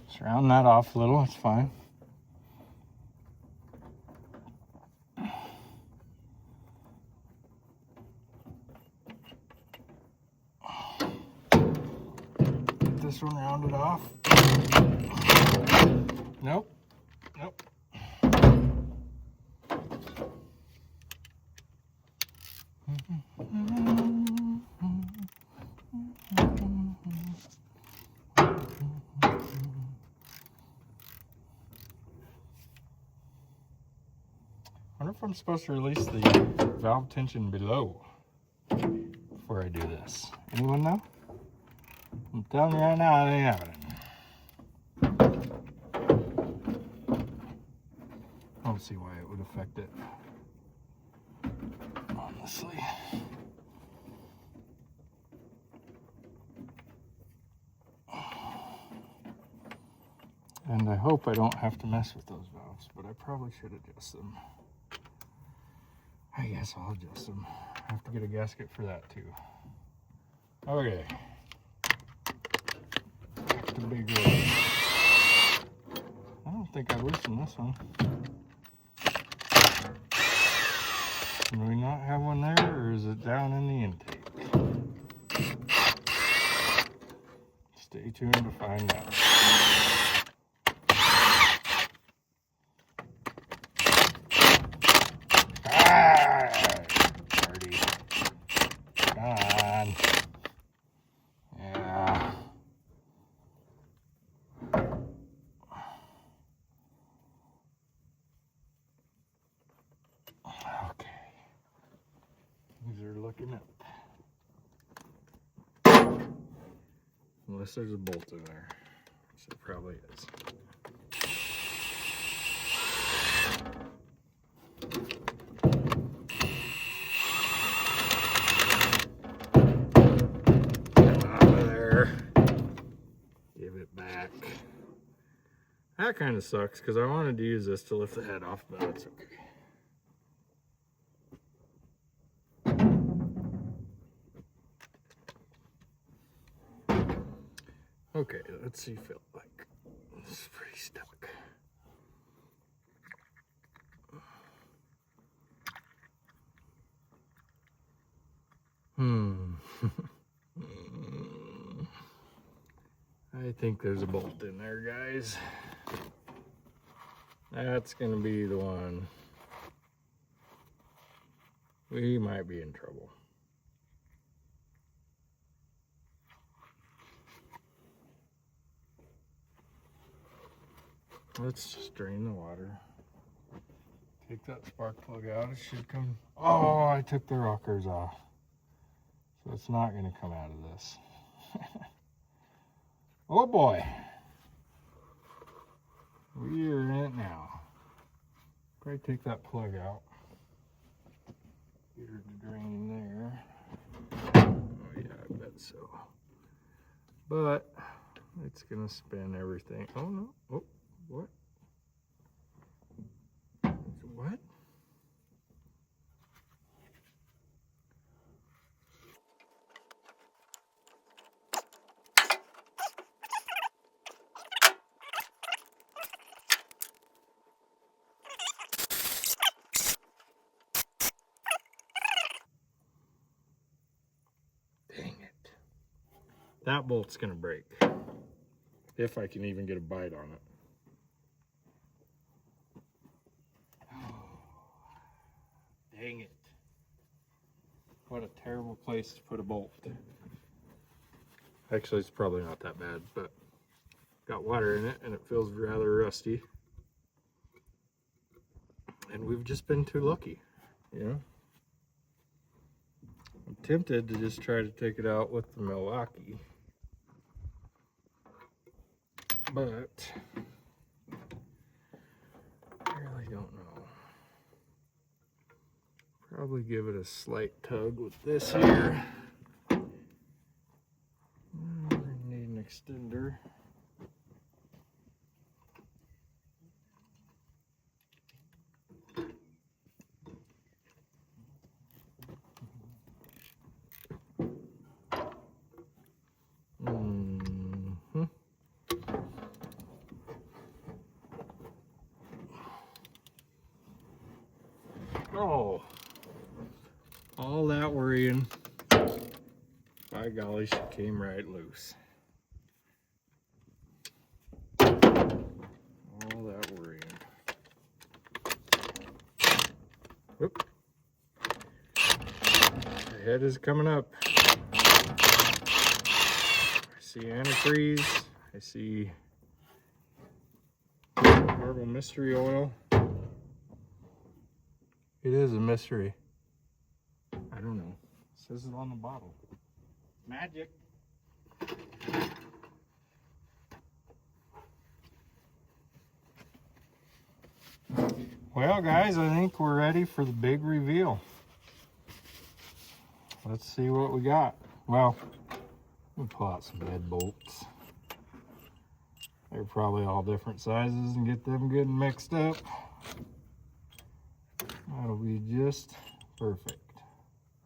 Just round that off a little, it's fine. This one rounded off. Nope. Nope. I wonder if I'm supposed to release the valve tension below before I do this. Anyone know? I'm telling you right now, it ain't happening. Oh, don't see why it would affect it, honestly. And I hope I don't have to mess with those valves, but I probably should adjust them. I guess I'll adjust them. I have to get a gasket for that too. Okay. Back to Big Red. I don't think I loosened this one. Do we not have one there, or is it down in the intake? Stay tuned to find out. Party. Come on. Yeah. Okay. These are looking up. Unless there's a bolt in there, which there probably is. Back. That kind of sucks because I wanted to use this to lift the head off, but that's okay. Okay, let's see if it like it's pretty stuck. I think there's a bolt in there, guys. That's gonna be the one. We might be in trouble. Let's just drain the water. Take that spark plug out. It should come. Oh, I took the rockers off. So it's not gonna come out of this. Oh boy, we're in it now. Probably take that plug out. Get her to drain there. Oh yeah, I bet so. But it's gonna spin everything. Oh no, oh, what? What? Dang it. That bolt's gonna break. If I can even get a bite on it. Oh, dang it. What a terrible place to put a bolt. Actually, it's probably not that bad, but got water in it and it feels rather rusty. And we've just been too lucky, you know? I'm tempted to just try to take it out with the Milwaukee, but I really don't know. Probably give it a slight tug with this here. Need an extender. Oh, all that worrying, by golly, she came right loose. All that worrying. Whoop. The head is coming up. I see antifreeze. I see marble mystery oil. It is a mystery. I don't know. It says it on the bottle. Magic. Well, guys, I think we're ready for the big reveal. Let's see what we got. Well, we'll pull out some dead bolts. They're probably all different sizes and get them good and mixed up. That'll be just perfect.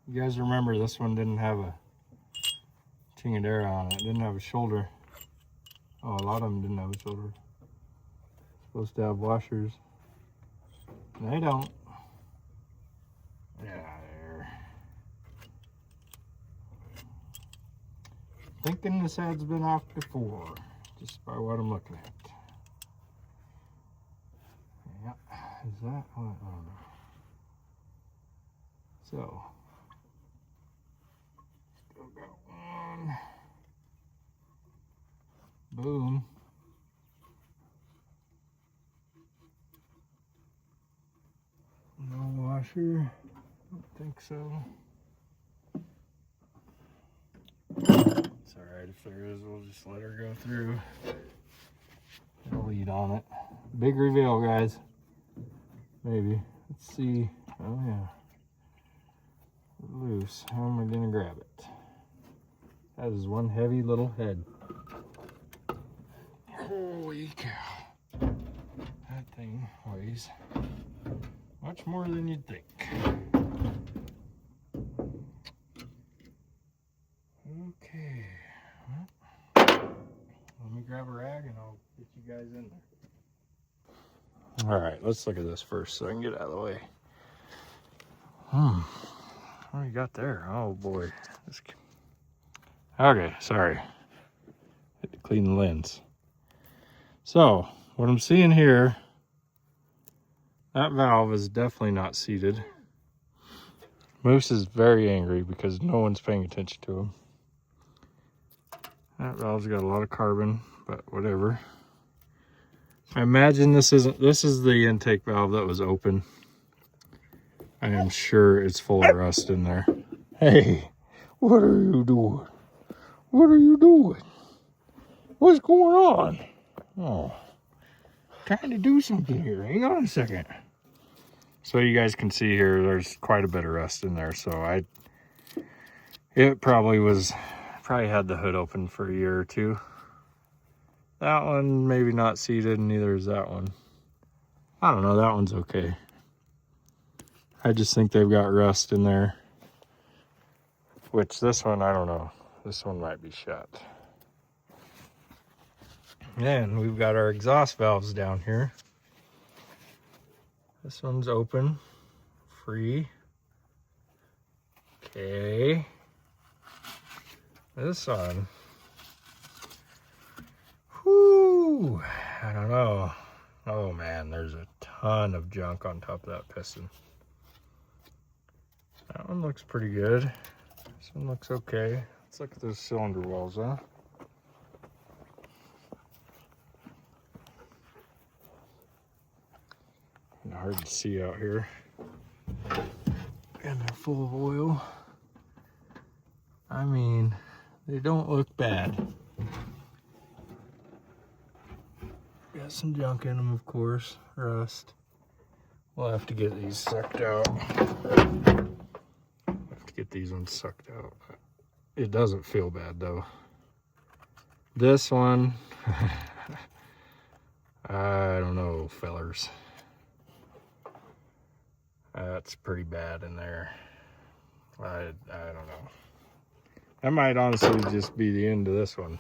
You guys remember this one didn't have a chingadera on it. It didn't have a shoulder. Oh, a lot of them didn't have a shoulder. Supposed to have washers. They don't. Yeah, there. Thinking this head's been off before, just by what I'm looking at. Yeah, is that what? I don't know. So, still got one. Boom. No washer. Don't think so. It's alright if there is, we'll just let her go through. No lead on it. Big reveal, guys. Maybe. Let's see. Oh yeah. Loose. How am I gonna grab it? That is one heavy little head. Holy cow. That thing weighs much more than you'd think. Okay. Let me grab a rag and I'll get you guys in there. All right, let's look at this first so I can get out of the way. What do you got there? Oh boy. Okay, sorry. Had to clean the lens. So, what I'm seeing here, that valve is definitely not seated. Moose is very angry because no one's paying attention to him. That valve's got a lot of carbon, but whatever. I imagine this is the intake valve that was open. I am sure it's full of rust in there. Hey, what are you doing? What are you doing? What's going on? Oh, trying to do something here. Hang on a second. So you guys can see here, there's quite a bit of rust in there. So it probably had the hood open for a year or two. That one maybe not seated, and neither is that one. I don't know, that one's okay. I just think they've got rust in there. Which this one, I don't know. This one might be shut. And we've got our exhaust valves down here. This one's open, free. Okay. This one. Whoo! I don't know. Oh man, there's a ton of junk on top of that piston. That one looks pretty good. This one looks okay. Let's look at those cylinder walls, huh? Hard to see out here. And they're full of oil. I mean, they don't look bad. Got some junk in them, of course. Rust. We'll have to get these sucked out. Have to get these ones sucked out. It doesn't feel bad though. This one, I don't know, fellers. That's pretty bad in there. I don't know. That might honestly just be the end of this one.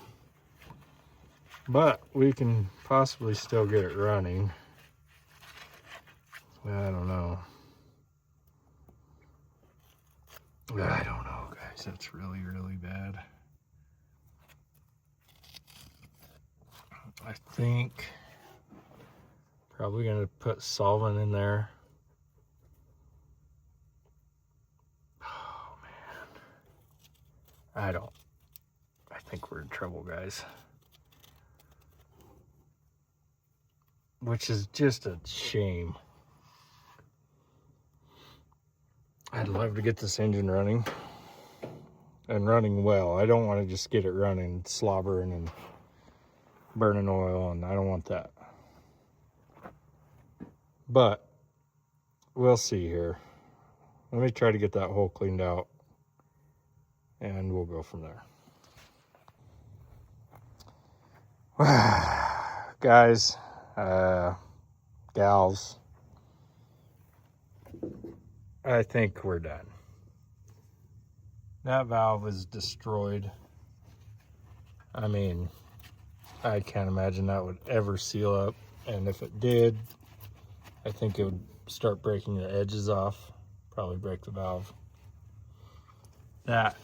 But we can possibly still get it running. I don't know. I don't know, guys. That's really, really bad. I think probably gonna put solvent in there. Oh man. I think we're in trouble, guys. Which is just a shame. I'd love to get this engine running and running well. I don't want to just get it running, slobbering and burning oil, and I don't want that. But we'll see here. Let me try to get that hole cleaned out, and we'll go from there. Guys, gals, I think we're done. That valve is destroyed. I mean, I can't imagine that would ever seal up, and if it did, I think it would start breaking the edges off, probably break the valve. That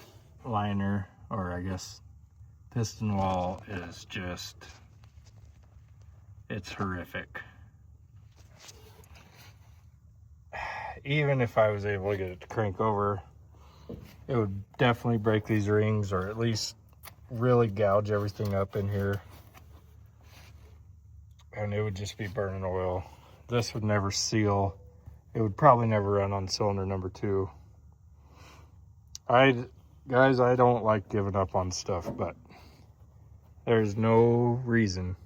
liner, or I guess piston wall, is just, it's horrific. Even if I was able to get it to crank over, it would definitely break these rings, or at least really gouge everything up in here, and it would just be burning oil. This would never seal. It would probably never run on cylinder number 2. Guys, I don't like giving up on stuff, but there's no reason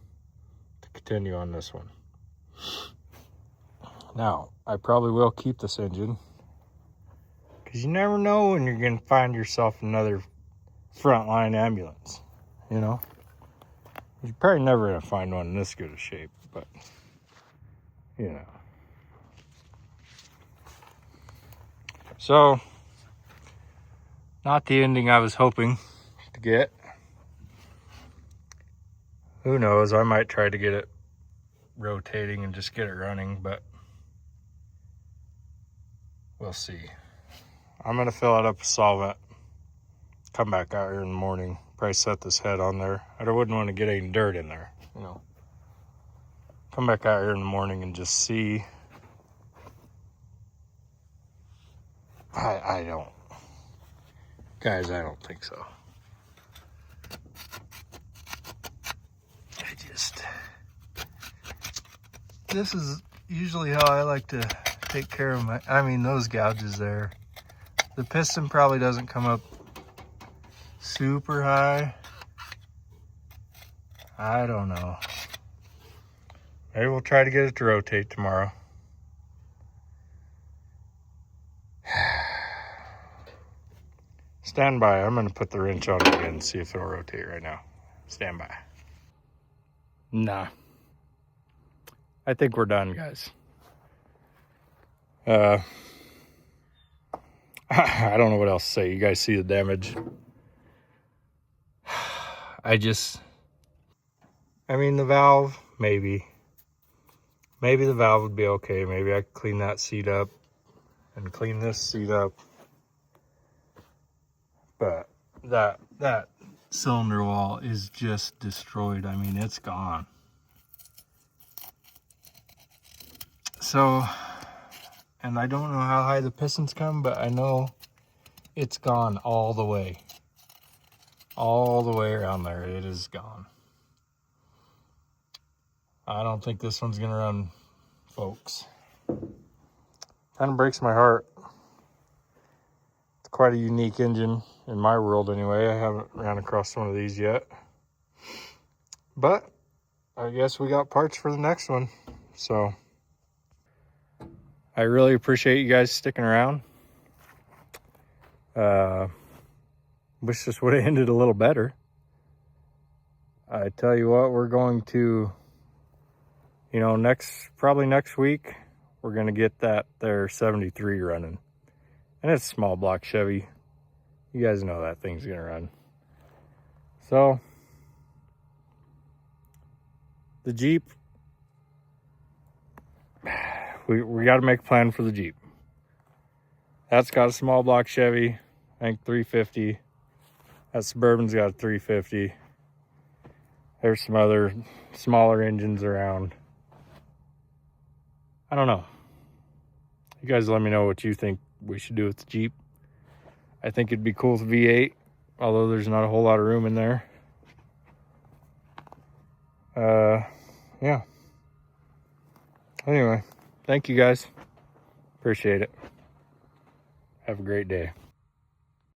to continue on this one. Now, I probably will keep this engine, because you never know when you're going to find yourself another frontline ambulance, you know? You're probably never going to find one in this good a shape, but, you know. So, not the ending I was hoping to get. Who knows, I might try to get it rotating and just get it running, but we'll see. I'm gonna fill it up with solvent, come back out here in the morning, probably set this head on there. I wouldn't want to get any dirt in there, you know. Come back out here in the morning and just see. I don't. Guys, I don't think so. This is usually how I like to take care of my, those gouges there. The piston probably doesn't come up super high. I don't know. Maybe we'll try to get it to rotate tomorrow. Stand by. I'm going to put the wrench on it again and see if it'll rotate right now. Stand by. Nah. I think we're done, guys. I don't know what else to say. You guys see the damage. The valve, maybe the valve would be okay. Maybe I could clean that seat up and clean this seat up. But that cylinder wall is just destroyed. It's gone. So, and I don't know how high the pistons come, but I know it's gone all the way. All the way around there, it is gone. I don't think this one's gonna run, folks. Kind of breaks my heart. It's quite a unique engine in my world anyway. I haven't ran across one of these yet. But I guess we got parts for the next one. So I really appreciate you guys sticking around. Wish this would have ended a little better. I tell you what, we're going to, probably next week, we're going to get that there 73 running. And it's a small block Chevy. You guys know that thing's going to run. So, the Jeep, we got to make a plan for the Jeep. That's got a small block Chevy, I think 350. That Suburban's got a 350. There's some other smaller engines around. I don't know. You guys let me know what you think we should do with the Jeep. I think it'd be cool with V8, although there's not a whole lot of room in there. Yeah. Anyway, thank you guys. Appreciate it. Have a great day.